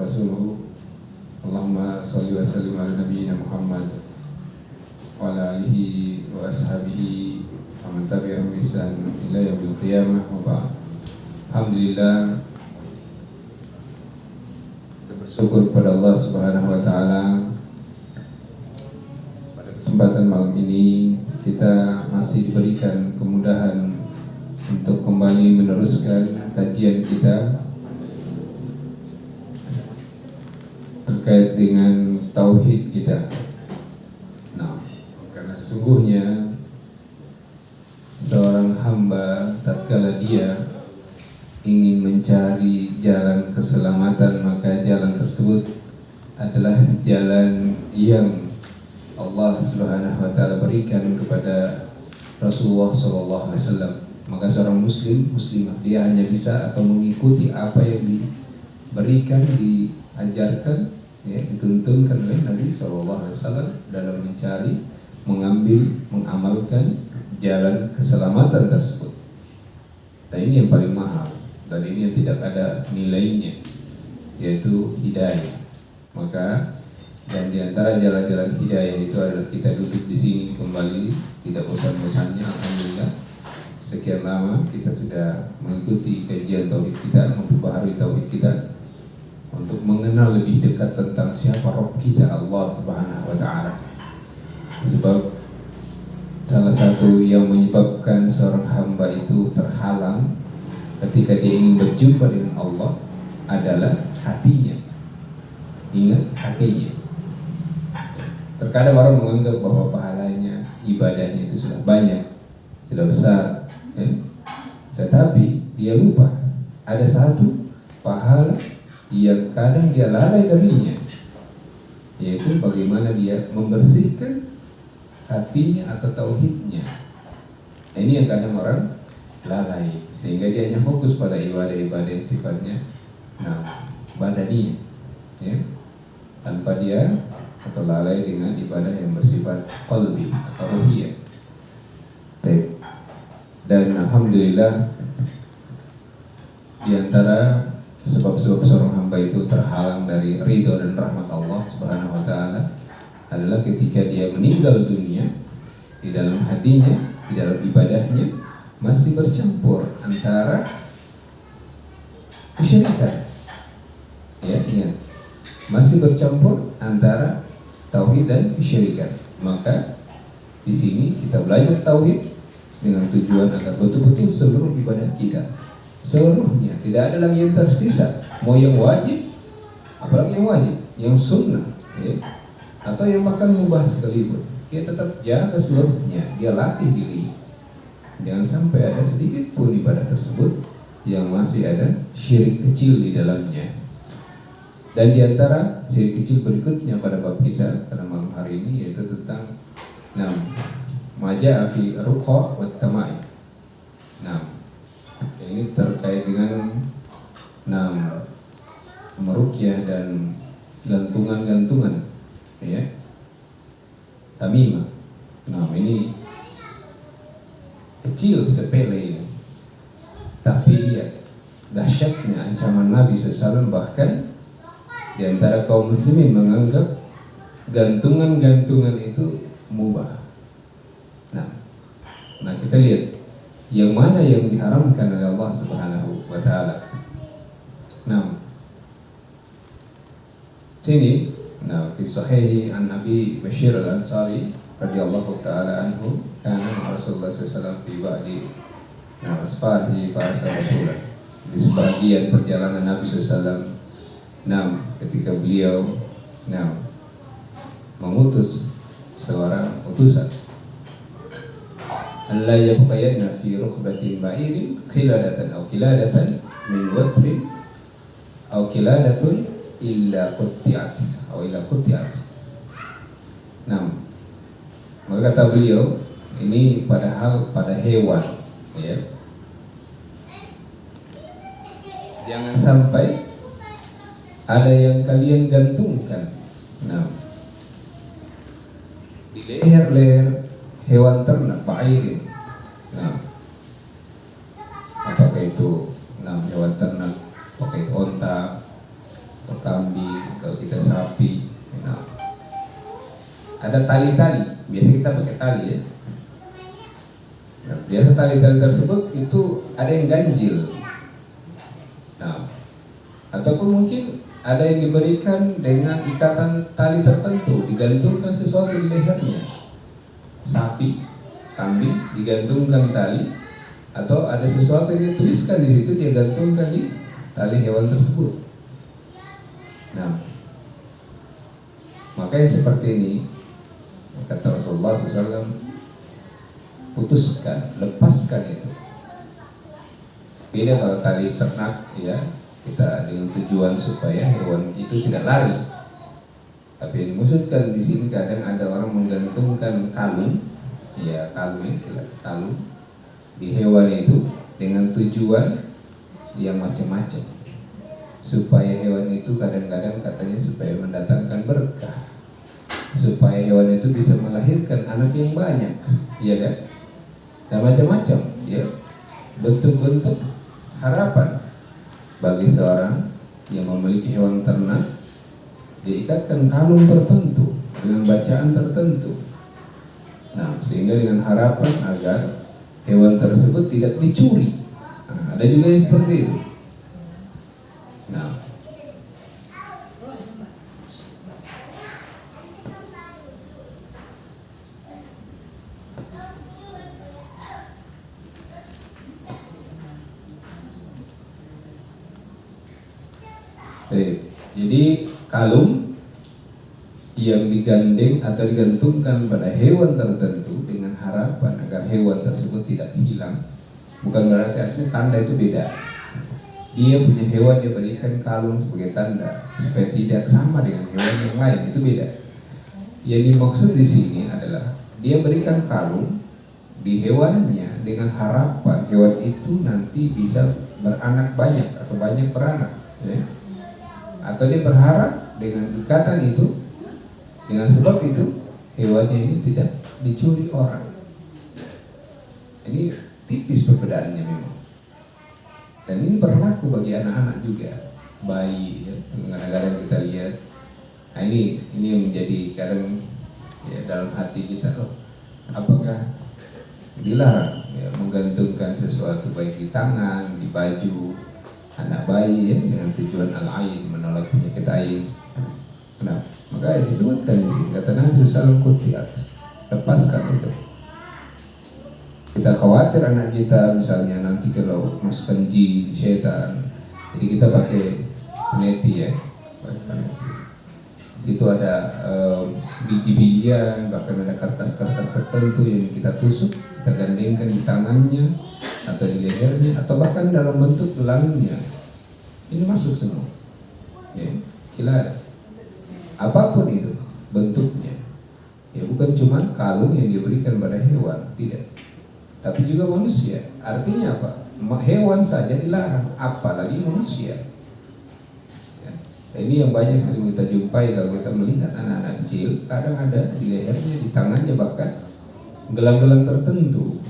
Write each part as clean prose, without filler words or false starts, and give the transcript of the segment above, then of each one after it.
rasuluhu. Allahumma sholli wa sallim ala nabiyyina Muhammad wa ala alihi wa ashabihi wa man tabi'ahum bi ihsan ila yaumil qiyamah wa ba'd. Alhamdulillah, kita bersyukur kepada Allah Subhanahu wa taala. Pada kesempatan malam ini kita masih diberikan kemudahan untuk kembali meneruskan kajian kita terkait dengan tauhid kita. Nah, karena sesungguhnya seorang hamba tatkala dia ingin mencari jalan keselamatan, maka jalan tersebut adalah jalan yang Allah Subhanahu wa taala berikan kepada Rasulullah sallallahu alaihi wasallam. Maka seorang muslimah dia hanya bisa atau mengikuti apa yang diberikan, diajarkan, ya, dituntunkan oleh Nabi sallallahu alaihi wasallam dalam mencari, mengambil, mengamalkan jalan keselamatan tersebut. Dan ini yang paling mahal, dan ini yang tidak ada nilainya, yaitu hidayah. Maka dan di antara jalan-jalan hidayah itu adalah kita duduk di sini kembali, tidak bosan-bosannya. Alhamdulillah, sekian lama kita sudah mengikuti kajian tauhid kita, memperbaharui tauhid kita untuk mengenal lebih dekat tentang siapa Rabb kita, Allah Subhanahu wa taala. Sebab salah satu yang menyebabkan seorang hamba itu terhalang ketika dia ingin berjumpa dengan Allah adalah hatinya. Ingat, hatinya. Terkadang orang menganggap bahwa pahalanya, ibadahnya itu sudah banyak, sudah besar, ya. Tetapi dia lupa ada satu pahala yang kadang dia lalai darinya, yaitu bagaimana dia membersihkan hatinya atau tauhidnya. Nah, ini yang kadang orang lalai, sehingga dia hanya fokus pada ibadah-ibadah yang sifatnya badaniyah, ya, tanpa dia atau lalai dengan ibadah yang bersifat qalbi atau ruhiyah. Dan alhamdulillah, di antara sebab-sebab seorang hamba itu terhalang dari ridho dan rahmat Allah Subhanahu wa taala adalah ketika dia meninggal dunia, di dalam hatinya, di dalam ibadahnya masih bercampur antara kesyirikan. Ya, iya. Masih bercampur antara tauhid dan kesyirikan. Maka di sini kita belajar tauhid dengan tujuan agar betul-betul seluruh ibadah kita, seluruhnya, tidak ada lagi yang tersisa, mau yang wajib, apalagi yang wajib, yang sunnah, ya, atau yang bahkan mubah sekalipun, dia tetap jaga seluruhnya, dia latih diri. Jangan sampai ada sedikit pun ibadah tersebut yang masih ada syirik kecil di dalamnya. Dan di antara syirik kecil berikutnya pada bab kita pada malam hari ini yaitu tentang maja'a fi ruqa wa tamaim. Ini terkait dengan meruqyah dan gantungan-gantungan, ya, tamimah. Ini kecil, sepele ini, tapi lihat dahsyatnya ancaman Nabi SAW. Bahkan di antara kaum muslimin menganggap gantungan-gantungan itu mubah. Nah, kita lihat yang mana yang diharamkan oleh Allah Subhanahu wa taala. Sini, fi sahih an Nabi Bashir al-Ansari radhiyallahu taala anhu, kana Rasulullah sallallahu alaihi wasallam fi asfarihi fa arsala rasulan. Di sebagian perjalanan Nabi sallallahu alaihi wasallam, ketika beliau mengutus seorang utusan, alla yabqayanna fi rukhbatin ba'irin qiladatan aw qiladatan min watrin aw qiladatun illa qutti'at aw illa qutti'at. Maka kata beliau, ini padahal pada hewan, ya, jangan sampai ada yang kalian gantungkan di leher-leher hewan ternak, ba'irin. Apakah itu hewan ternak, apakah itu onta, atau kambing, kalau kita sapi. Nah, ada tali-tali, biasa kita pakai tali ya. Nah, biasa tali-tali tersebut itu ada yang ganjil. Nah, ataupun mungkin ada yang diberikan dengan ikatan tali tertentu, digantungkan sesuatu di lehernya. Sapi, kambing digantungkan tali, atau ada sesuatu yang dituliskan di situ, dia gantungkan di tali hewan tersebut. Nah, makanya seperti ini kata Rasulullah SAW, putuskan, lepaskan itu. Beda kalau tali ternak ya, kita dengan tujuan supaya hewan itu tidak lari. Tapi yang dimaksudkan di sini kadang ada orang menggantungkan kalung, ya kalung di hewan itu dengan tujuan yang macam-macam, supaya hewan itu kadang-kadang katanya supaya mendatangkan berkah, supaya hewan itu bisa melahirkan anak yang banyak, ya kan? Dan macam-macam, ya, bentuk-bentuk harapan bagi seorang yang memiliki hewan ternak. Diikatkan kalung tertentu dengan bacaan tertentu. Nah, sehingga dengan harapan agar hewan tersebut tidak dicuri. Nah, ada juga yang seperti itu. Nah, jadi kalung yang digandeng atau digantungkan pada hewan tertentu dengan harapan agar hewan tersebut tidak hilang, bukan berarti artinya tanda itu beda. Dia punya hewan, dia berikan kalung sebagai tanda supaya tidak sama dengan hewan yang lain, itu beda. Yang dimaksud di sini adalah dia berikan kalung di hewannya dengan harapan hewan itu nanti bisa beranak banyak atau banyak beranak, ya. Atau dia berharap dengan ikatan itu, dengan sebab itu hewannya ini tidak dicuri orang. Ini tipis perbedaannya memang. Dan ini berlaku bagi anak-anak juga, bayi ya. Kadang-kadang kita lihat, nah ini yang menjadi kadang ya, dalam hati kita, loh, apakah dilarang ya, menggantungkan sesuatu baik di tangan, di baju anak bayi ya, dengan tujuan al-ain, menolak penyakit ain. Nah, maka disebutkan di sini kata Nabi SAW, kutiat, lepaskan itu. Kita khawatir anak kita misalnya nanti kalau masukkan jin, setan, jadi kita pakai peneti ya. Situ ada biji-bijian, bahkan ada kertas-kertas tertentu yang kita tusuk, kita gandengkan di tangannya atau di lehernya, atau bahkan dalam bentuk gelangnya. Ini masuk semua, ya, kila apapun itu bentuknya, ya, bukan cuma kalung yang diberikan pada hewan, tidak, tapi juga manusia. Artinya apa? Hewan saja dilarang, apalagi manusia. Ya. Ini yang banyak sering kita jumpai kalau kita melihat anak-anak kecil, kadang ada di lehernya, di tangannya bahkan gelang-gelang tertentu.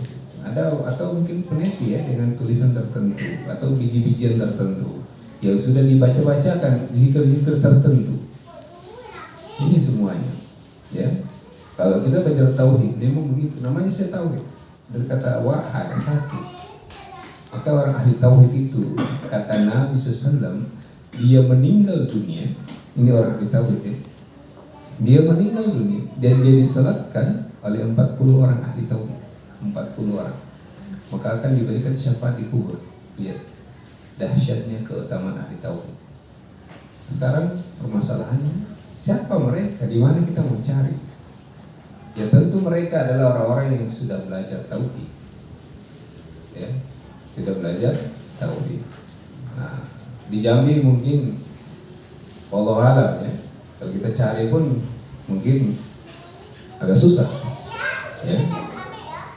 Ada atau mungkin peneti ya dengan tulisan tertentu atau biji-bijian tertentu yang sudah dibaca-bacakan zikir-zikir tertentu. Ini semuanya ya. Kalau kita belajar tauhid memang begitu, namanya saya tauhid. Berkata wahad satu. Maka orang ahli tauhid itu kata Nabi SAW, dia meninggal dunia. Ini orang ahli tauhid ya. Dia meninggal dunia dan dia disalatkan oleh 40 orang ahli tauhid. 40 orang, maka akan diberikan syafaat di kubur. Lihat dahsyatnya keutamaan ahli tauhid. Sekarang permasalahannya, siapa mereka? Di mana kita mau cari? Ya tentu mereka adalah orang-orang yang sudah belajar tauhid, ya, sudah belajar tauhid. Nah, di Jambi mungkin wallahu alam ya, kalau kita cari pun mungkin agak susah, ya.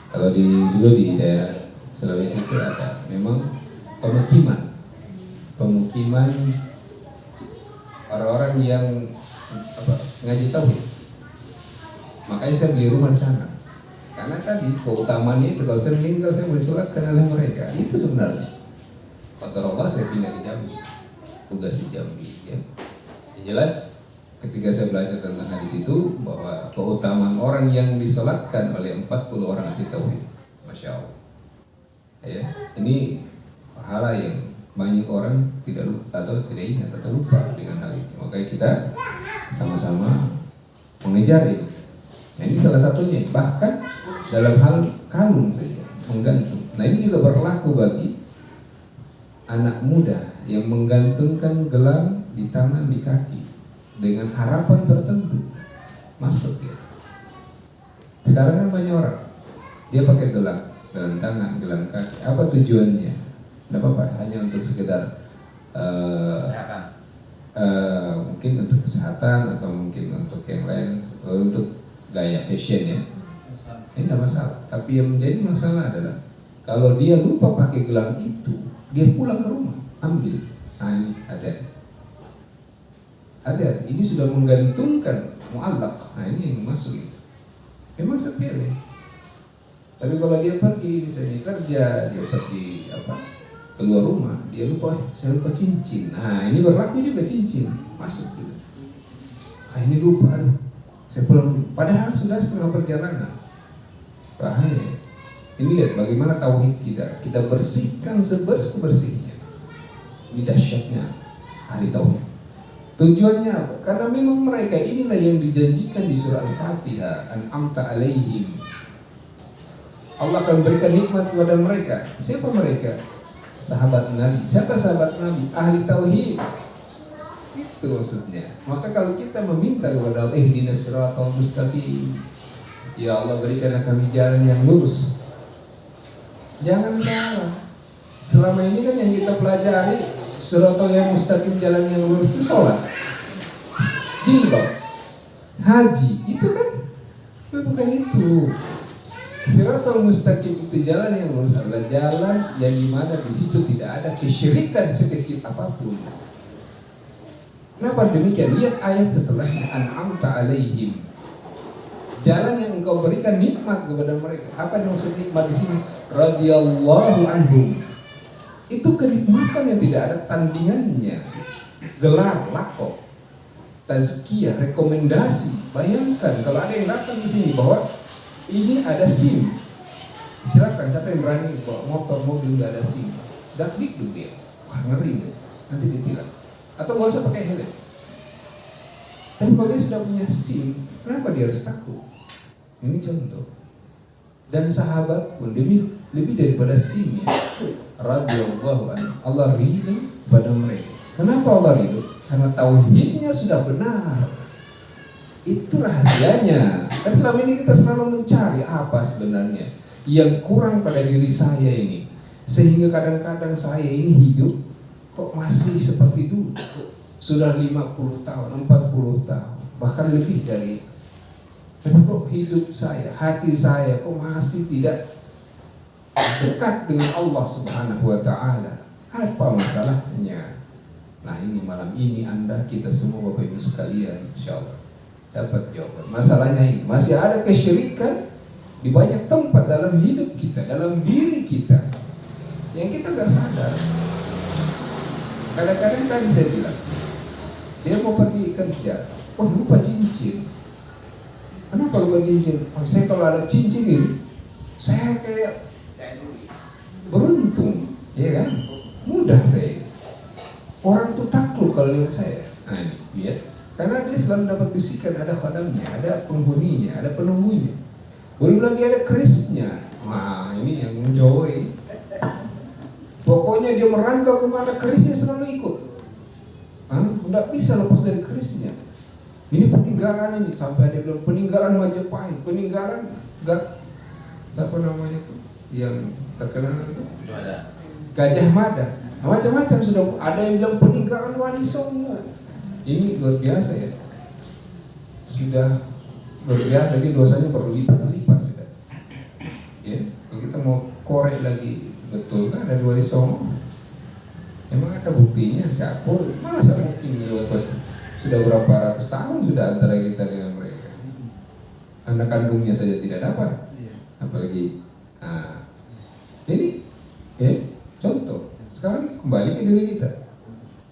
Kalau dulu di daerah Sulawesi itu ada memang pemukiman orang-orang yang ngaji tauhid. Makanya saya beli rumah di sana. Karena tadi keutamaannya itu, kalau saya meninggal saya boleh sholatkan oleh mereka. Itu sebenarnya. Kata Allah saya pindah di Jambi, tugas di Jambi. Ya. Yang jelas ketika saya belajar tentang hadis itu bahwa keutamaan orang yang disolatkan oleh 40 orang ahli tauhid, masya Allah. Ya, ini pahala yang banyak orang tidak lupa atau tidak ingat atau lupa dengan hal itu. Makanya kita sama-sama mengejar itu. Nah, ini salah satunya. Bahkan dalam hal kalung saja menggantung. Nah, ini juga berlaku bagi anak muda yang menggantungkan gelang di tangan, di kaki dengan harapan tertentu masuk ya. Sekarang kan banyak orang dia pakai gelang tangan, gelang kaki. Apa tujuannya? Tidak apa-apa, hanya untuk sekedar kesehatan. Mungkin untuk kesehatan atau mungkin untuk yang lain, untuk gaya fashion ya. Ini tidak masalah. Tapi yang menjadi masalah adalah kalau dia lupa pakai gelang itu, dia pulang ke rumah ambil. Nah, ini hati-hati. Hati-hati. Ini sudah menggantungkan mu'allaq. Nah, ini yang masuk ini. Memang sepele. Tapi kalau dia pergi misalnya kerja, dia pergi keluar rumah, dia lupa, saya lupa cincin. Nah, ini berlaku juga cincin masuk juga. Ah, ini lupa, aduh, saya pulang dulu. Padahal sudah setengah perjalanan. Bahaya. Ini lihat bagaimana tauhid kita bersihkan sebersih-bersihnya. Ini dahsyatnya ahli tauhid. Tujuannya apa? Karena memang mereka inilah yang dijanjikan di surah Al-Fatihah, an'amta alaihim. Allah akan berikan nikmat kepada mereka. Siapa mereka? Sahabat Nabi. Siapa sahabat Nabi? Ahli tauhid. Itu maksudnya. Maka kalau kita meminta kepada Allah, ihdinas siratal mustaqim, ya Allah berikanlah kami jalan yang lurus. Jangan salah. Selama ini kan yang kita pelajari siratal yang mustaqim, jalan yang lurus itu sholat, jilbab, haji, itu kan bukan itu. Siratal mustaqim itu jalan yang lurus adalah jalan yang dimana di situ tidak ada kesyirikan sekecil apapun. Kenapa demikian? Lihat ayat setelahnya, an'amta alaihim. Jalan yang engkau berikan nikmat kepada mereka. Apa yang maksud nikmat di sini? Radhiyallahu anhum. Itu kenikmatan yang tidak ada tandingannya. Gelar, lakop, tazkiyah, rekomendasi. Bayangkan kalau ada yang datang di sini bahwa ini ada SIM. Silakan, siapa yang berani bawa motor, mobil nggak ada SIM? Dakdikduk dia. Wah, ngeri, nanti ditilang. Atau nggak usah pakai helm. Tapi kalau dia sudah punya SIM, kenapa dia harus takut? Ini contoh. Dan sahabat pun lebih daripada SIM ya. Radhiyallahu anhu. Allah ridho pada mereka. Kenapa Allah ridho? Karena tauhidnya sudah benar. Itu rahasianya. Kan selama ini kita selalu mencari apa sebenarnya yang kurang pada diri saya ini, sehingga kadang-kadang saya ini hidup kok masih seperti dulu. Sudah 50 tahun, 40 tahun, bahkan lebih dari. Tapi kok hidup saya, hati saya kok masih tidak dekat dengan Allah Subhanahu wa taala. Apa masalahnya? Nah, ini malam ini kita semua Bapak Ibu sekalian, insyaallah dapat jawaban. Masalahnya ini masih ada kesyirikan di banyak tempat dalam hidup kita, dalam diri kita, yang kita nggak sadar. Kadang-kadang tadi saya bilang, dia mau pergi kerja, lupa cincin. Kenapa lupa cincin? Saya kalau ada cincin ini, saya kayak beruntung, ya kan? Mudah saya. Orang tuh takluk kalau lihat saya. Nah, ini, lihat. Karena dia selalu dapat bisikan, ada khadamnya, ada penghuninya, ada penunggunya. Belum lagi ada kerisnya. Wah, ini yang menjauhi. Pokoknya dia merantau kemana, kerisnya selalu ikut. Nggak bisa lepas dari kerisnya. Ini peninggalan ini, sampai dia bilang peninggalan Majapahit, peninggalan apa namanya tuh yang terkenal itu? Gajah Mada. Macam-macam sudah ada yang bilang peninggalan Wali Songo. Ini luar biasa ya. Sudah luar biasa, ini dosanya berlipat-lipat sudah. Ya, kalau kita mau korek lagi, betul kan ada Wali Songo? Emang ada buktinya? Siapa? Masa mungkin lepas sudah berapa ratus tahun sudah antara kita dengan mereka. Anak kandungnya saja tidak dapat, apalagi ini ya contoh. Sekarang kembali ke diri kita.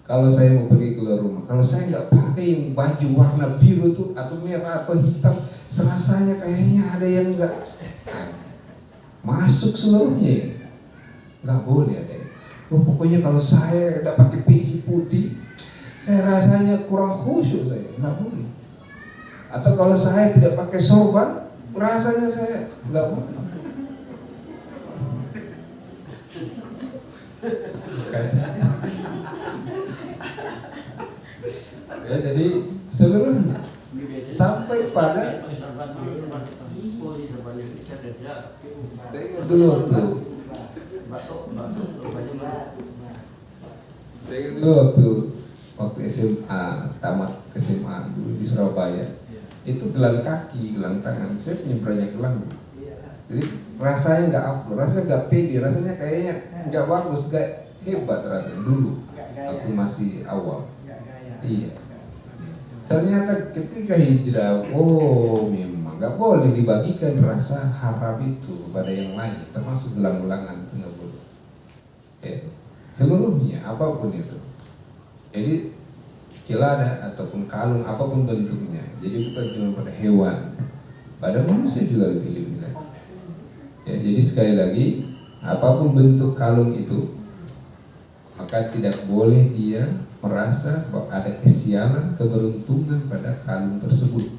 Kalau saya mau pergi keluar rumah, kalau saya nggak pakai yang baju warna biru tuh atau merah atau hitam, serasanya kayaknya ada yang nggak masuk seluruhnya ya. Nggak boleh ada ya. Oh, pokoknya kalau saya nggak pakai peci putih, saya rasanya kurang khusyuk, saya nggak boleh. Atau kalau saya tidak pakai sorban, rasanya saya nggak boleh. Ya, jadi seluruhnya sampai pada saya ingat dulu waktu SMA, tamat SMA dulu di Surabaya, itu gelang kaki, gelang tangan, saya punya banyak gelang. Jadi rasanya nggak afdol, rasanya nggak pede, rasanya kayaknya nggak bagus, nggak hebat rasanya dulu waktu masih awal. Iya. Ternyata ketika hijrah, oh memang nggak boleh dibagikan rasa harap itu kepada yang lain, termasuk gelang-gelangan itu nggak boleh. Ya. Seluruhnya apapun itu. Jadi kilada ataupun kalung apapun bentuknya. Jadi bukan cuma pada hewan, pada manusia juga lebih lagi. Ya, jadi sekali lagi apapun bentuk kalung itu, maka tidak boleh dia merasa bahwa ada kesialan, keberuntungan pada kalung tersebut.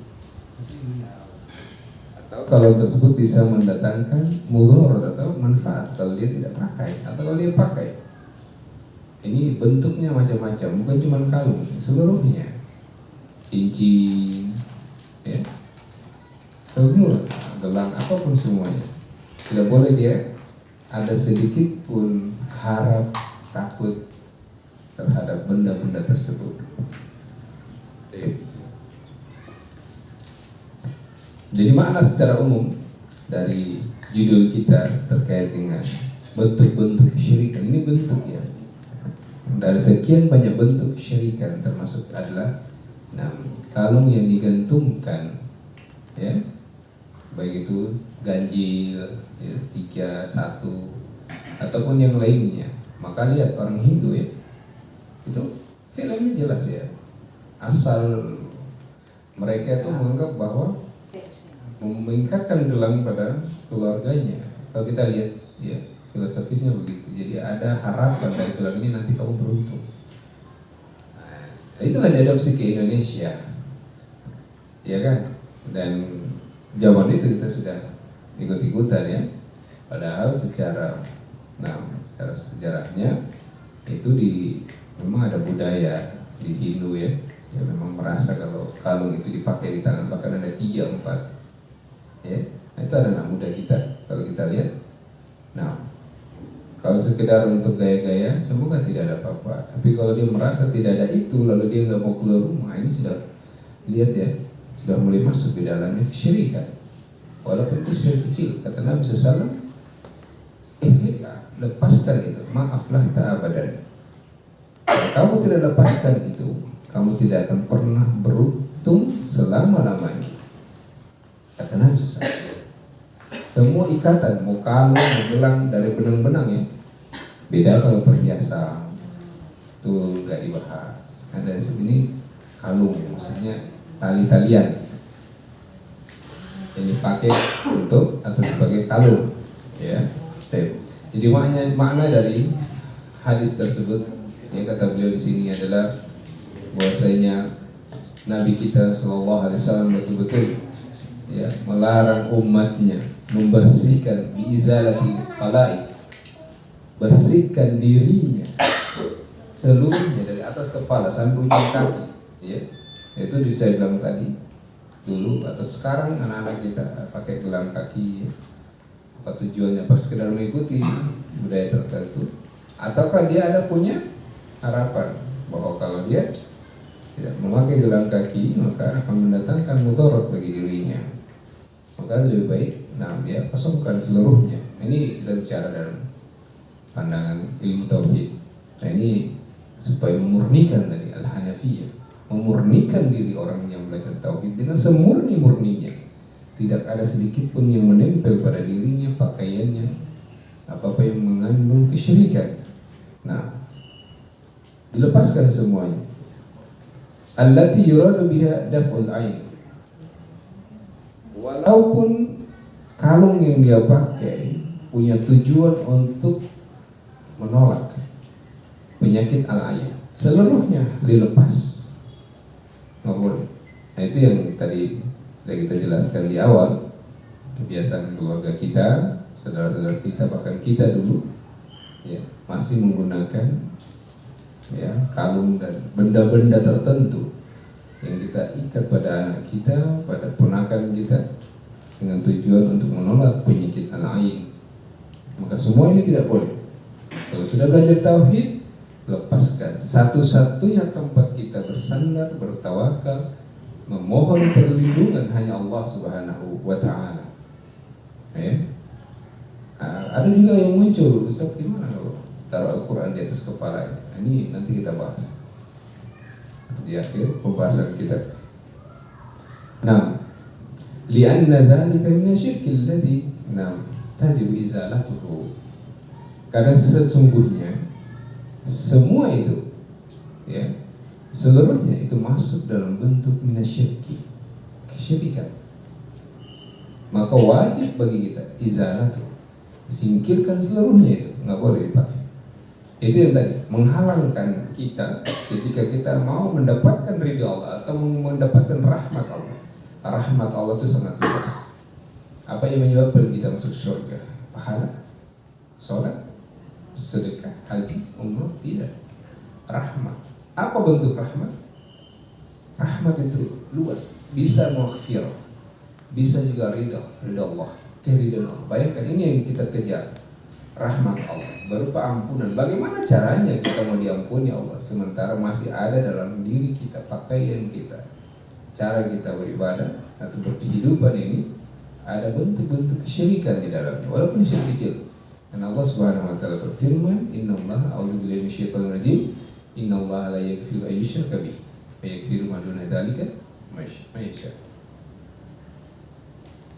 Atau kalung tersebut bisa mendatangkan mudarat atau manfaat kalau dia tidak pakai, atau kalau dia pakai. Ini bentuknya macam-macam, bukan cuma kalung, seluruhnya. Cincin, ya, semua gelang apapun semuanya. Tidak boleh dia ada sedikit pun harap, takut terhadap benda-benda tersebut. Jadi makna secara umum dari judul kita terkait dengan bentuk-bentuk kesyirikan, ini bentuk ya. Dari sekian banyak bentuk kesyirikan termasuk adalah kalung yang digantungkan, ya, baik itu ganjil, ya, 3, 1 ataupun yang lainnya. Maka lihat orang Hindu ya, itu filmnya jelas ya, asal mereka itu menganggap bahwa meningkatkan gelang pada keluarganya. Kalau kita lihat ya, filosofisnya begitu. Jadi ada harapan dari gelang ini nanti kamu beruntung. Nah, itulah diadopsi ke Indonesia, ya kan? Dan zaman itu kita sudah ikut-ikutan ya. Padahal secara sejarahnya itu memang ada budaya di Hindu ya, yang memang merasa kalau kalung itu dipakai di tangan bahkan ada 3, 4 ya. Nah, itu ada anak muda kita kalau kita lihat. Nah, kalau sekedar untuk gaya-gaya semoga tidak ada apa-apa, tapi kalau dia merasa tidak ada itu lalu dia nggak mau keluar rumah, ini sudah lihat ya, sudah mulai masuk di dalamnya kesyirikan. Walaupun itu syirik kecil, kata Nabi SAW, lepaskan itu, maaflah tak abadan. Kalau kamu tidak lepaskan itu, kamu tidak akan pernah beruntung selama-lamanya, kata Nabi SAW. Semua ikatan, mau kalung, mau gelang dari benang-benang ya. Beda kalau perhiasan, itu nggak dibahas. Nah, dari sini kalung, maksudnya tali-talian yang dipakai untuk atau sebagai kalung, ya. Jadi makna dari hadis tersebut, yang kata beliau di sini adalah bahwasanya Nabi kita SAW betul-betul ya melarang umatnya membersihkan biizalati khalaik, bersihkan dirinya seluruhnya dari atas kepala sampai ujung kaki, ya. Itu saya bilang tadi dulu atau sekarang anak-anak kita pakai gelang kaki, ya. Apa tujuannya? Pas sekedar mengikuti budaya tertentu, ataukah dia ada punya harapan bahwa kalau dia tidak memakai gelang kaki maka akan mendatangkan mudarat bagi dirinya, maka lebih baik dia kosongkan seluruhnya. Ini kita bicara dalam pandangan ilmu tauhid. Nah, ini supaya memurnikan tadi al-Hanafiyah, memurnikan diri orang yang belajar tauhid dengan semurni-murninya. Tidak ada sedikit pun yang menempel pada dirinya, pakaiannya, apa-apa yang mengandung kesyirikan. Nah, dilepaskan semuanya. Allati yuradu biha daf'ul ain. Walaupun kalung yang dia pakai punya tujuan untuk menolak penyakit al-ain, seluruhnya dilepas, nggak boleh. Nah itu yang tadi sudah kita jelaskan di awal, kebiasaan keluarga kita, saudara-saudara kita, bahkan kita dulu ya, masih menggunakan ya kalung dan benda-benda tertentu yang kita ikat pada anak kita, pada ponakan kita, dengan tujuan untuk menolak penyakit al-ain. Maka semua ini tidak boleh. Kalau sudah belajar tauhid, lepaskan. Satu-satunya tempat kita bersandar, bertawakal, memohon perlindungan hanya Allah Subhanahu wa Ta'ala. Ya. Ada juga yang muncul, Ustaz gimana kalau taruh Al-Quran di atas kepala? Ini nanti kita bahas di akhir pembahasan kita. Nah, lianna dzalika min asyirki alladhi tajibu izalatuhu. Karena sesungguhnya semua itu ya, seluruhnya itu masuk dalam bentuk minasyirki, kesyirikan. Maka wajib bagi kita izalatu, singkirkan seluruhnya itu, nggak boleh dipakai. Itu yang tadi menghalangkan kita ketika kita mau mendapatkan ridha Allah atau mendapatkan rahmat Allah. Rahmat Allah itu sangat luas. Apa yang menyebabkan kita masuk surga? Pahala, sholat, sedekah, haji, umrah? Tidak. Rahmat. Apa bentuk rahmat? Rahmat itu luas, bisa maghfirah, bisa juga ridha Allah, keridhaan Allah. Bayangkan ini yang kita kejar, rahmat Allah berupa ampunan. Bagaimana caranya kita mau diampuni Allah sementara masih ada dalam diri kita, pakaian kita, cara kita beribadah atau berkehidupan ini ada bentuk-bentuk kesyirikan di dalamnya, walaupun syirik kecil. Dan Allah Subhanahu wa Ta'ala berfirman, Innallaha a'udzubillahi minasyaitonir rajim, Innallaha la yaghfiru an yushraka bihi wa yaghfiru ma duna dzalika ma yasha.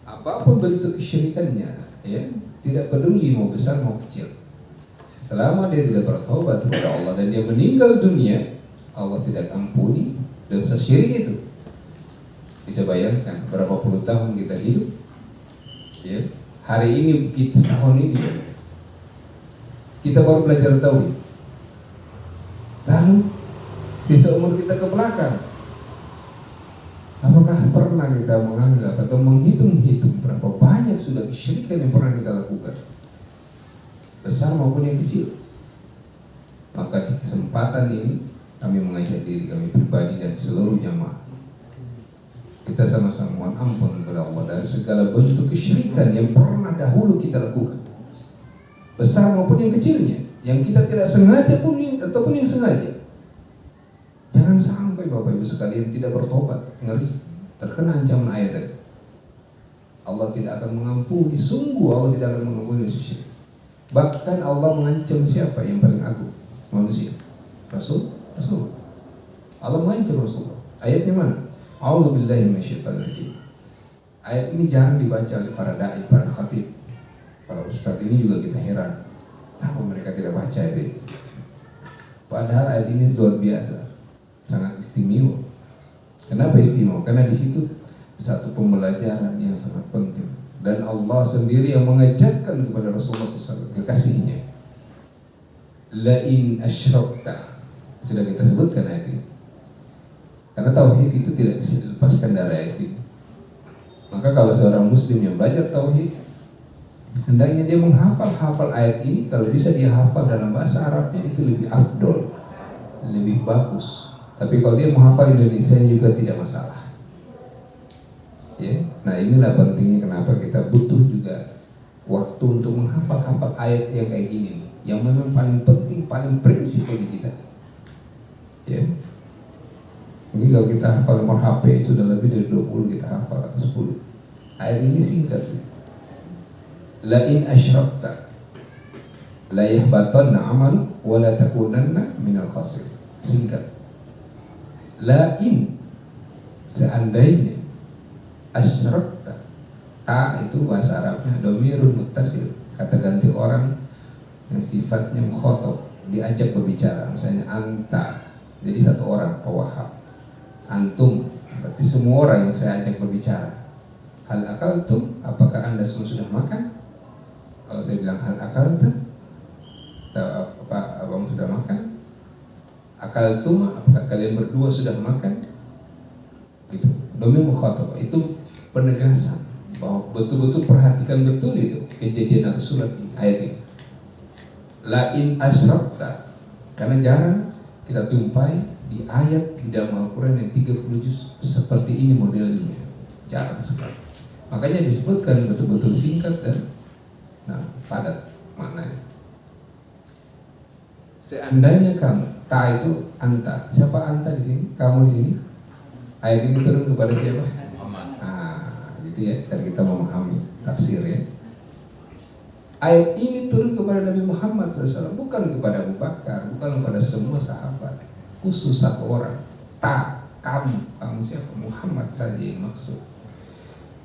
Apapun bentuk kesyirikannya, ya, tidak peduli mau besar mau kecil, selama dia tidak bertobat kepada Allah dan dia meninggal dunia, Allah tidak ampuni dosa syirik itu. Bisa bayangkan berapa puluh tahun kita hidup, ya, hari ini kita tahun ini kita baru belajar tauhid, lalu sisa umur kita ke belakang. Apakah pernah kita menganggap atau menghitung-hitung berapa banyak sudah kesyirikan yang pernah kita lakukan, besar maupun yang kecil? Maka di kesempatan ini kami mengajak diri kami pribadi dan seluruh jamaah, kita sama-sama mohon ampun kepada Allah dari segala bentuk kesyirikan yang pernah dahulu kita lakukan, besar maupun yang kecilnya, yang kita tidak sengaja pun ataupun yang sengaja. Jangan sampai Bapak Ibu sekalian tidak bertobat, ngeri, terkena ancaman ayat tadi. Allah tidak akan mengampuni, sungguh Allah tidak akan mengampuni syirik. Bahkan Allah mengancam siapa yang paling agung? Manusia, Rasul. Allah mengancam Rasulullah. Ayatnya mana? A'udzubillahi minasyaitonir rajim. Ayat ini jarang dibaca oleh para dai, para khatib, para ustadz. Ini juga kita heran, kenapa mereka tidak baca ayat ini? Padahal ayat ini luar biasa, sangat istimewa. Kenapa istimewa? Karena di situ satu pembelajaran yang sangat penting, dan Allah sendiri yang mengajarkan kepada Rasulullah SAW, kekasihnya. La in asyrakta, sudah kita sebutkan ayat ini. Karena tauhid itu tidak bisa dilepaskan dari ayat ini. Maka kalau seorang muslim yang belajar tauhid, hendaknya dia menghafal ayat ini. Kalau bisa dia hafal dalam bahasa Arabnya, itu lebih afdol, lebih bagus. Tapi kalau dia menghafal Indonesia juga tidak masalah. Ya, nah inilah pentingnya kenapa kita butuh juga waktu untuk menghafal ayat yang kayak gini, yang memang paling penting, paling prinsip bagi kita. Ya, mungkin kalau kita hafal nomor HP sudah lebih dari 20 kita hafal atau 10. Ayat ini singkat sih. La in asyrakta la yahbatanna 'amaluk wa la takunanna minal khasirin. Singkat. La in, seandainya, asyrakta, ta itu bahasa Arabnya dhamirun muttasil, kata ganti orang yang sifatnya mukhatab, diajak berbicara, misalnya anta, jadi satu orang pewahab, antum, berarti semua orang yang saya ajak berbicara. Hal akaltum, apakah anda semua sudah makan? Kalau saya bilang hal akaltum, apa abang sudah makan? Akaltum, apakah kalian berdua sudah makan? Gitu. Domir mukhatab itu penegasan bahwa betul-betul perhatikan betul itu kejadian atau surat ini, ayat ini. La in asyrakta, karena jarang kita tumpai di ayat di dalam Al-Quran yang 30 juz seperti ini modelnya, jarang sekali. Makanya disebutkan betul-betul singkat dan padat maknanya. Seandainya kamu, ta itu anta, siapa anta di sini? Kamu di sini. Ayat ini turun kepada siapa? Muhammad. Gitu ya, cara kita memahami tafsir ya. Ayat ini turun kepada Nabi Muhammad SAW, bukan kepada Abu Bakar, bukan kepada semua sahabat, khusus satu orang. Kamu siapa? Muhammad saja yang maksud.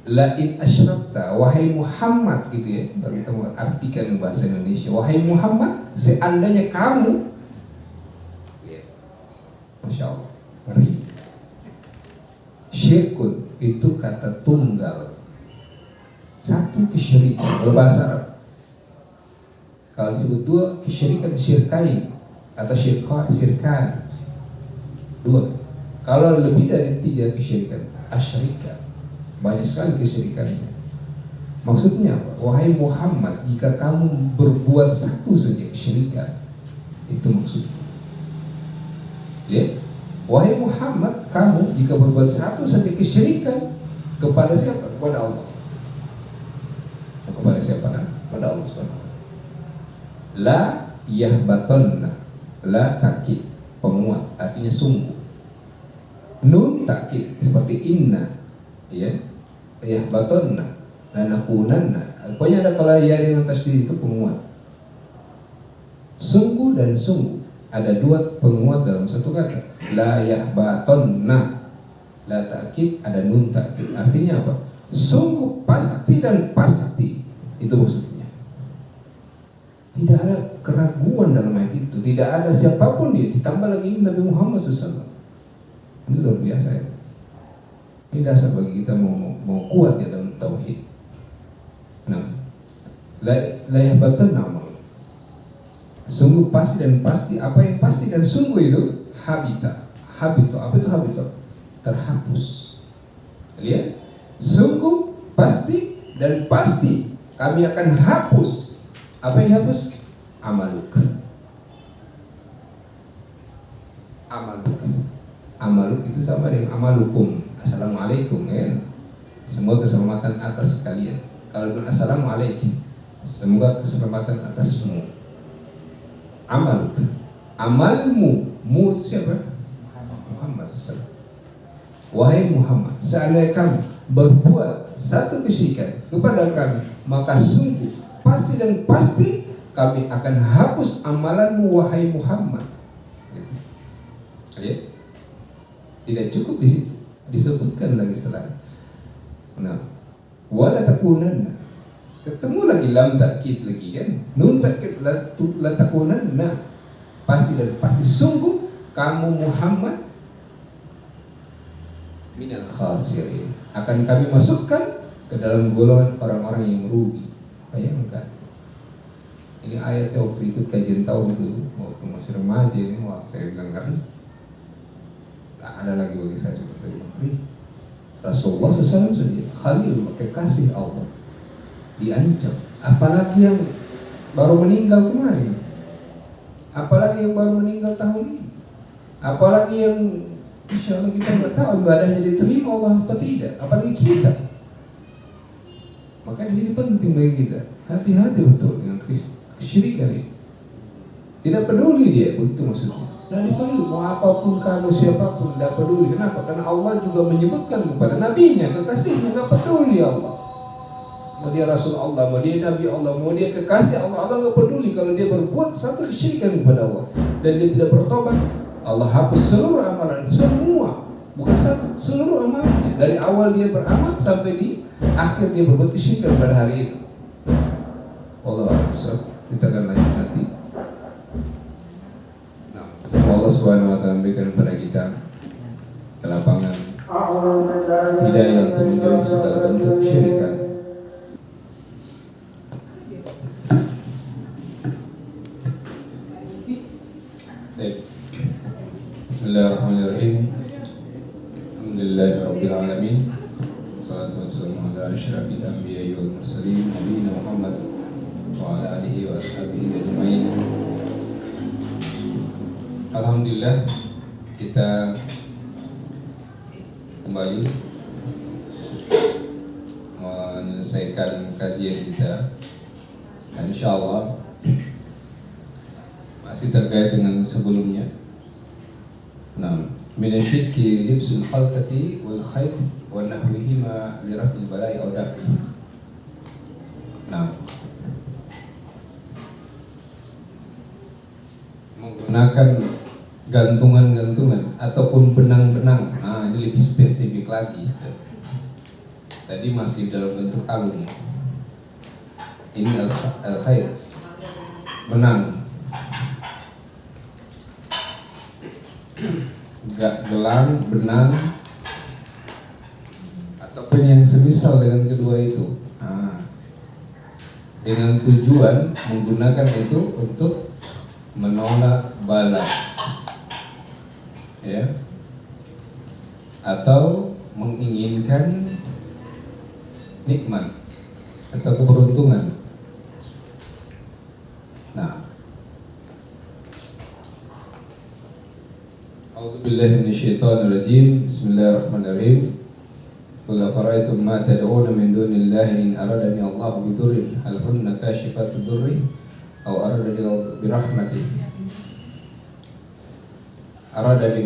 La in asyrakta, wahai Muhammad, gitu ya. Kalau kita mau artikan bahasa Indonesia, wahai Muhammad, seandainya kamu, ya, Masya Allah, ngeri. Syirkun itu kata tunggal, satu kesyirikan. Kalau bahasa Arab, kalau disebut dua kesyirikan, syirkain atau syirkan, dua. Kalau lebih dari 3 kesyirikan, asyirika, banyak sekali kesyirikannya. Maksudnya apa? Wahai Muhammad, jika kamu berbuat satu saja kesyirikan, itu maksudnya. Ya, wahai Muhammad, kamu jika berbuat satu saja kesyirikan kepada siapa? Kepada Allah. Kepada siapa? Kepada Allah Subhanahu. La yahbatonna, la takkid, penguat, artinya sungguh. Nun takkid seperti inna, ya. Yahbatonna, lanakunanna. Pokoknya ada kalau ya dengan tasydid itu penguat. Sungguh dan sungguh. Ada 2 penguat dalam satu kata. La yahbatonna, la takkid, ada nun takkid. Artinya apa? Sungguh, pasti dan pasti. Itu maksudnya. Tidak ada keraguan dalam ayat itu. Tidak ada siapapun dia. Ditambah lagi ini Nabi Muhammad SAW. Ini luar biasa ya. Ini dasar bagi kita mau kuat ya dalam tauhid. Nah, la yahbatonna, sungguh pasti dan pasti. Apa yang pasti dan sungguh itu? Habita. Apa itu habita? Terhapus. Lihat, sungguh pasti dan pasti kami akan hapus. Apa yang dihapus? Amaluk. Amaluk itu sama dengan amalukum. Assalamualaikum ya. Semoga keselamatan atas kalian. Kalau bilang assalamualaikum, semoga keselamatan atasmu. Amaluk, amalmu, mu itu siapa? Muhammad SAW. Wahai Muhammad, seandainya kamu berbuat satu kesyirikan kepada kami, maka sungguh pasti dan pasti kami akan hapus amalanmu, wahai Muhammad. Ya. Tidak cukup di situ, disebutkan lagi setelah. Nah, wala takunanna, ketemu lagi lam takkid lagi kan, nun takkid la takunanna, pasti dan pasti sungguh kamu Muhammad minal khasirin, akan kami masukkan ke dalam golongan orang-orang yang merugi. Bayangkan, ini ayat saya waktu ikut kajian tauhid itu waktu masih remaja ini, wah saya bilang ngeri. Tak ada lagi bagi saya bilang ngeri. Rasulullah SAW saja, Khalil, kekasih Allah, diancam. Apalagi yang baru meninggal kemarin, apalagi yang baru meninggal tahun ini, apalagi yang insya Allah kita nggak tahu ibadahnya diterima Allah apa tidak, apalagi kita. Maka di sini penting bagi kita hati-hati betul dengan kesyirikan ini. Tidak peduli dia, begitu maksudnya. Tidak peduli mau apapun kamu, siapapun, tidak peduli. Kenapa? Karena Allah juga menyebutkan kepada nabinya, kekasihnya, tidak peduli Allah. Mau dia Rasul Allah, mau dia Nabi Allah, mau dia kekasih Allah, Allah tidak peduli kalau dia berbuat satu kesyirikan kepada Allah dan dia tidak bertobat. Allah hapus seluruh amalan, semua, bukan satu, seluruh amalannya. Dari awal dia beramal sampai di akhir dia berbuat kesyirikan pada hari itu. Allah Akbar. Kita akan lanjut nanti Subhanahu wa taala memberikan kepada kita kelapangan hidayah untuk menjauhi segala bentuk kesyirikan. Bismillahirrahmanirrahim. Alhamdulillahirabbil alamin. Wassalatu wassalamu ala asyrafil anbiya'i wal mursalin nabiyina Muhammad wa ala alihi wa ashabihi ajmain. Alhamdulillah, kita kembali menyelesaikan kajian kita, dan insyaallah masih terkait dengan sebelumnya. Minasyirki libsul khalqati wal khayt wa nahwihima li raf'il bala'i aw daf'i. Menggunakan gantungan-gantungan ataupun benang-benang. Ini lebih spesifik lagi. Tadi masih dalam bentuk kalung. Ini al-khayt, benang. Gelang, benang, ataupun yang semisal dengan kedua itu, dengan tujuan menggunakan itu untuk menolak bala, ya, atau menginginkan nikmat atau keberuntungan. A'udzubillahi minasyaitonirrajim. Bismillahirrahmanirrahim. Qul afara'aytum ma tad'una min dunillahi in aradani Allahu bidurrin hal hunna kashifatu durri aw aradani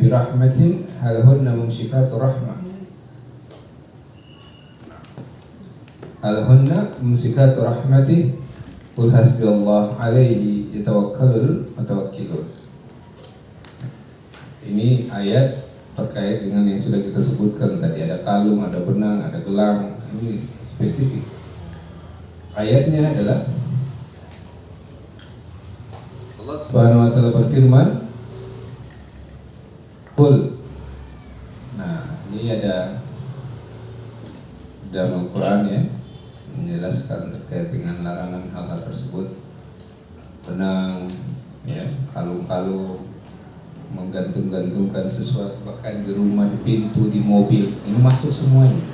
birahmatin hal hunna mumsikatu rahmah hal hunna mumsikatu rahmati qul hasbiyallahu alaihi yatawakkalul mutawakkilun. Ini ayat terkait dengan yang sudah kita sebutkan tadi. Ada kalung, ada benang, ada gelang. Ini spesifik. Ayatnya adalah Allah Subhanahu wa taala berfirman, "Qul." Ini ada dalam Al-Qur'an, ya, menjelaskan terkait dengan larangan hal-hal tersebut. Benang, ya, kalung-kalung, menggantung-gantungkan sesuatu bahkan di rumah, di pintu, di mobil, ini masuk semuanya.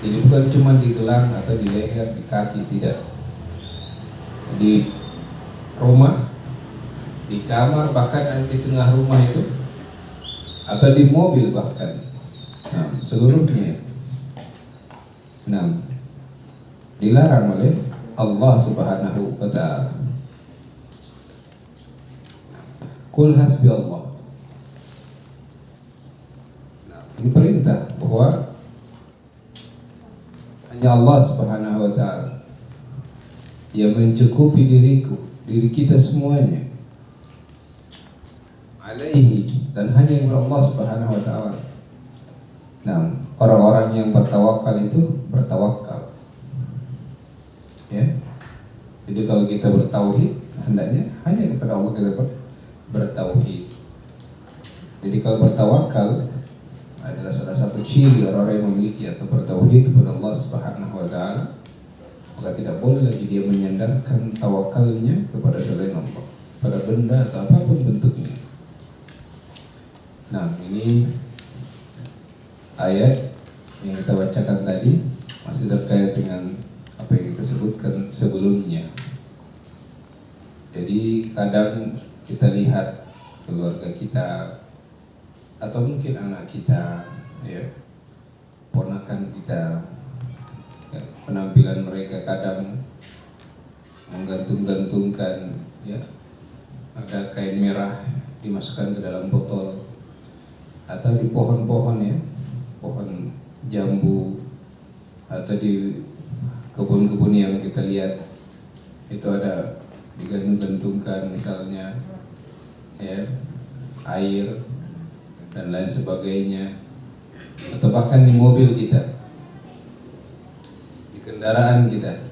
Jadi bukan cuma di gelang atau di leher, di kaki, tidak. Di rumah, di kamar, bahkan ada di tengah rumah itu, atau di mobil bahkan. Seluruhnya. Dilarang oleh Allah Subhanahu wa taala. Qul hasbi Allah. Ini perintah bahwa hanya Allah Subhanahu wa taala yang mencukupi diri kita semuanya. Alaihi, dan hanya kepada Allah Subhanahu wa taala. Orang-orang yang bertawakal itu bertawakal. Ya. Jadi kalau kita bertauhid, hendaknya hanya kepada Allah kita bertauhid. Jadi kalau bertawakal adalah salah satu ciri orang-orang yang memiliki atau bertauhid kepada Allah Subhanahu wa taala, maka tidak boleh lagi dia menyandarkan tawakalnya kepada selain Allah, pada benda atau apapun bentuknya. Ini ayat yang kita bacakan tadi masih terkait dengan apa yang kita sebutkan sebelumnya. Jadi kadang kita lihat keluarga kita atau mungkin anak kita, ya, ponakan kita, ya, penampilan mereka kadang menggantung-gantungkan, ya, ada kain merah dimasukkan ke dalam botol, atau di pohon-pohon, ya, pohon jambu, atau di kebun-kebun yang kita lihat itu ada digantung-gantungkan misalnya, ya, air dan lain sebagainya, atau bahkan di mobil kita, di kendaraan kita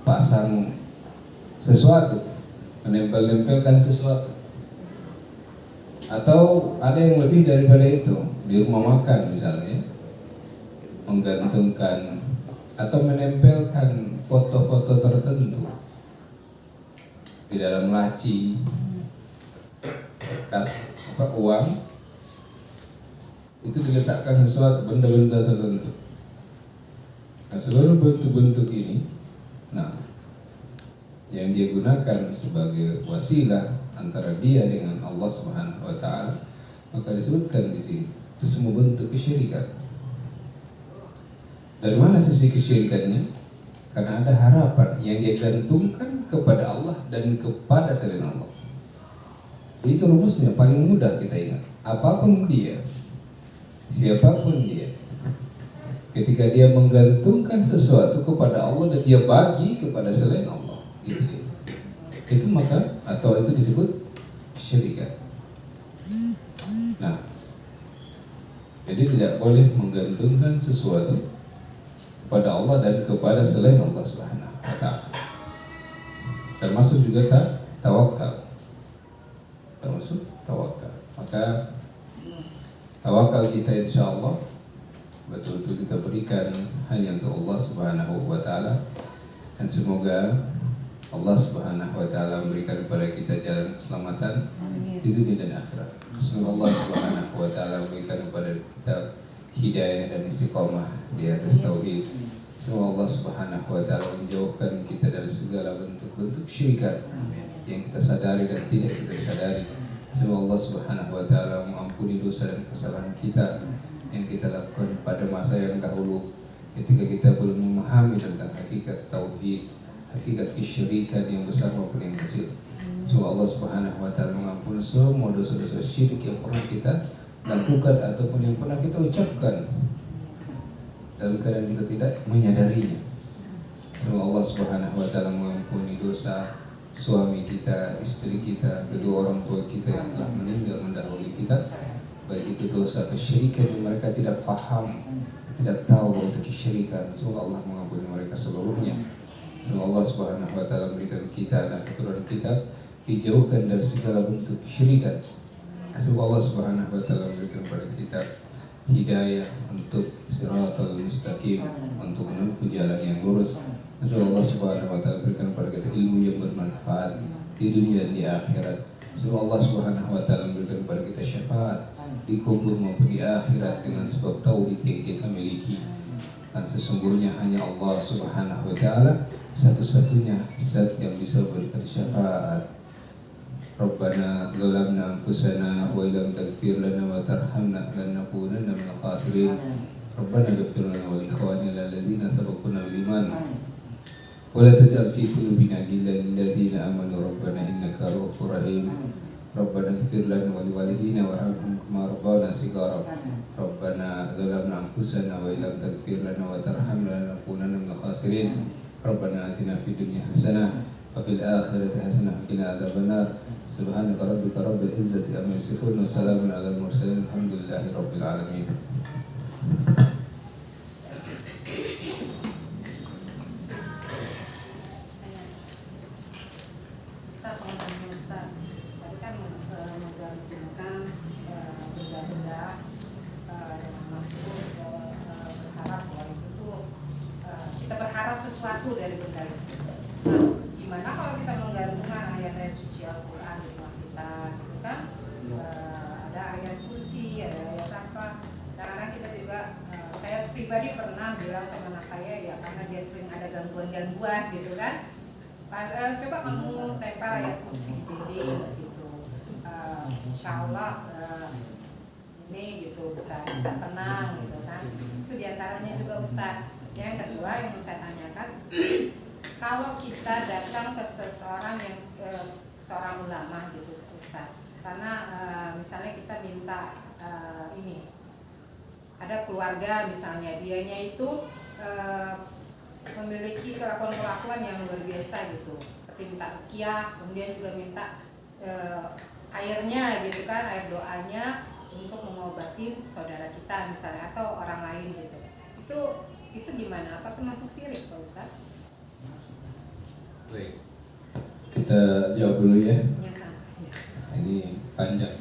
pasang sesuatu, menempel-nempelkan sesuatu. Atau ada yang lebih daripada itu, di rumah makan misalnya, menggantungkan atau menempelkan foto-foto tertentu di dalam laci, uang, itu diletakkan sesuatu benda-benda tertentu. Nah, seluruh bentuk-bentuk ini, nah, yang dia gunakan sebagai wasilah antara dia dengan Allah Subhanahu wa taala, maka disebutkan di sini itu semua bentuk kesyirikan. Dari mana sisi kesyirikannya? Karena ada harapan yang dia gantungkan kepada Allah dan kepada selain Allah. Itu rumusnya paling mudah kita ingat. Apapun dia, siapapun dia, ketika dia menggantungkan sesuatu kepada Allah dan dia bagi kepada selain Allah, itu maka atau itu disebut kesyirikan. Nah, jadi tidak boleh menggantungkan sesuatu kepada Allah dan kepada selain Allah Subhanahu wa taala. Termasuk juga tawakal. Termasuk tawakal. Maka tawakal kita insyaallah betul-betul kita berikan hanya untuk Allah Subhanahu wa taala, dan semoga Allah Subhanahu wa taala memberikan kepada kita jalan keselamatan di dunia dan akhirat. Semoga Allah Subhanahu wa taala memberikan kepada kita hidayah dan istiqamah di atas tauhid. Semoga Allah Subhanahu wa taala menjauhkan kita dari segala bentuk-bentuk syirikan yang kita sadari dan tidak kita sadari. Semoga Allah Subhanahu wa taala mengampuni dosa dan kesalahan kita yang kita lakukan pada masa yang dahulu ketika kita belum memahami tentang hakikat tauhid, hakikat kesyirikan yang besar maupun yang kecil. Semoga Allah Subhanahu wa taala mengampuni semua dosa-dosa syirik yang pernah kita lakukan ataupun yang pernah kita ucapkan dalam keadaan kita tidak menyadarinya. Semoga Allah Subhanahu wa taala mengampuni dosa suami kita, istri kita, kedua orang tua kita yang telah meninggal mendahului kita, baik itu dosa kesyirikan yang mereka tidak faham, tidak tahu bahwa itu kesyirikan. Semoga Allah mengampuni mereka seluruhnya. Semoga Allah Subhanahu wa taala memberikan kita dan keturunan kita dijauhkan dari segala bentuk kesyirikan. Semoga Allah Subhanahu wa taala memberikan kepada kita hidayah untuk siratal mustaqim, untuk menempuh jalan yang lurus. Semoga Allah Subhanahu wa taala berikan kepada kita ilmu yang bermanfaat di dunia dan di akhirat. Semoga Allah Subhanahu wa taala memberikan kepada kita syafaat di kubur maupun di akhirat dengan sebab tauhid yang kita miliki. Dan sesungguhnya hanya Allah Subhanahu wa taala satu-satunya zat yang bisa memberikan syafaat. Rabbana zalamna anfusana wa illam taghfir lana wa tarhamna lanakunanna minal khasirin. Rabbana ighfir lana wa li ikhwanina alladhina sabaquna bil iman. Wa la taj'al fi qulubina ghillan lil ladzina amanu rabbana innaka ra'ufur rahim. Rabbana ighfir lana wa li walidina warhamhum kama rabbayana shighara. Rabbana zalamna anfusana wa illam taghfir lana wa tarhamna lanakunanna minal khasirin. Rabbana atina fid dunya hasanah wa fil akhirati hasanah wa qina adzabannar. Subhanaka rabbika rabbil izzati amma yasifun wa salamun alal mursalin alhamdulillahi rabbil alamin. Ustaz, Ustaz, tadi kan menggantungkan benda-benda dengan maksud berharap bahwa itu tuh kita berharap sesuatu dari benda itu. Nah, gimana kalau kita menggantungkan ayat-ayat suci Al-Quran di rumah kita, gitu kan? Ada ayat kursi, ada ayat apa? Kadang-kadang kita juga, saya pribadi pernah bilang sama anak saya ya, karena dia sering ada gangguan-gangguan gitu kan. Coba kamu tempel ayat kursi di dinding gitu. Insya Allah ini gitu bisa tenang gitu kan. Itu diantaranya juga Ustaz. Yang kedua yang mau saya tanyakan, kalau kita datang ke seseorang yang seorang ulama gitu Ustaz, karena misalnya kita minta ini, ada keluarga misalnya dianya itu memiliki kelakuan-kelakuan yang luar biasa gitu, seperti minta ruqyah, kemudian juga minta airnya gitu kan, air doanya untuk mengobati saudara kita misalnya atau orang lain gitu. Itu gimana? Apa termasuk syirik Pak Ustaz? Baik, kita jawab dulu ya. Ya, ya. Ini panjang.